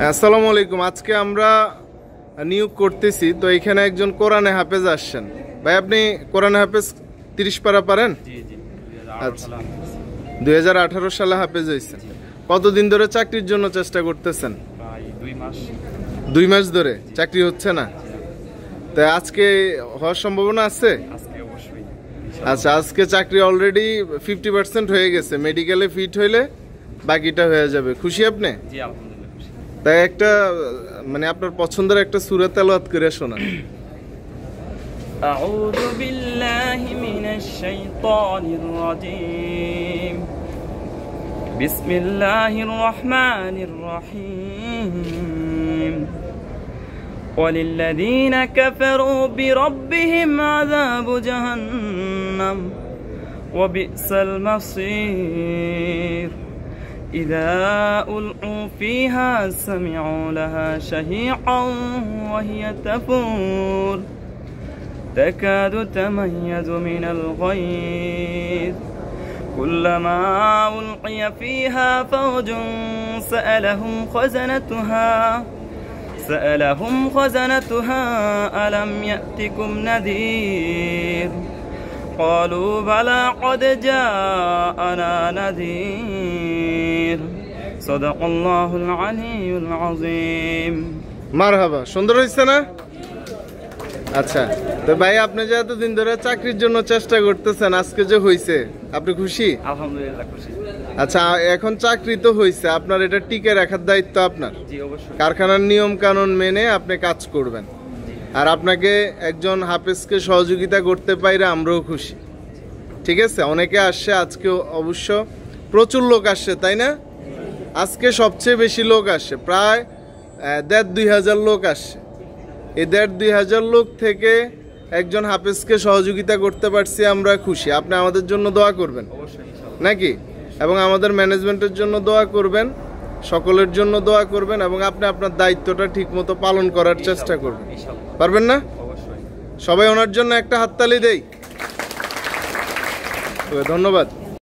আসসালামু আলাইকুম। আজকে আমরা নিয়োগ করতেছি, তো এখানে একজন কোরআনে হাফেজ আসছেন। ভাই, আপনি কোরআনে হাফেজ 30 পারা পারেন? আচ্ছা, 2018 সালে হাফেজ হয়েছেন। কতদিন ধরে চাকরির জন্য চেষ্টা করতেছেন? 2 মাস ধরে চাকরি হচ্ছে না? তো আজকে হওয়ার সম্ভাবনা আছে? আচ্ছা, আজকে চাকরি অলরেডি 50% হয়ে গেছে। মেডিকেলে ফিট হইলে বাকিটা হয়ে যাবে। খুশি আপনি? জি, আলহামদুলিল্লাহ খুশি। তাই একটা আপনার পছন্দের একটা সূরা তেলাওয়াত করে শোনান। আউযু বিল্লাহি মিনাশ শাইতানির রাজীম। বিসমিল্লাহির রহমানির রহিম। وللذين كفروا بربهم عذاب جهنم وبئس المصير إذا ألقوا فيها سمعوا لها شهيقا وهي تفور تكاد تميز من الغيظ كلما ألقي فيها فوج سألهم خزنتها ألم يأتكم نذير قالوا بلى قد جاءنا نذير صدق الله العلي العظيم। মারহাবা, সুন্দর হয়েছে না? আচ্ছা, তো ভাই, আপনি যে এতদিন ধরে চাকরির জন্য চেষ্টা করতেছেন, আজকে যে হয়েছে, আপনি খুশি? আলহামদুলিল্লাহ খুশি। আচ্ছা, এখন চাকরি তো হয়েছে, আপনার এটা টিকে রাখার দায়িত্ব আপনার। জি, অবশ্যই। কারখানার নিয়ম কানুন মেনে আপনি কাজ করবেন। আর আপনাকে একজন হাফেজকে সহযোগিতা করতে পাইরে আমরাও খুশি। ঠিক আছে, অনেকে আসছে আজকে, অবশ্য প্রচুর লোক আসছে, তাই না? আজকে সবচেয়ে বেশি লোক আসছে, প্রায় 1500 লোক আসছে। এই 1500 লোক থেকে একজন হাফেজকে সহযোগিতা করতে পারছি, আমরা খুশি। আপনি আমাদের জন্য দোয়া করবেন নাকি? এবং আমাদের ম্যানেজমেন্টের জন্য দোয়া করবেন, সকলের জন্য দোয়া করবেন, এবং আপনি আপনার দায়িত্বটা ঠিকমতো পালন করার চেষ্টা করবেন। পারবেন না? সবাই ওনার জন্য একটা হাততালি দেই। ধন্যবাদ।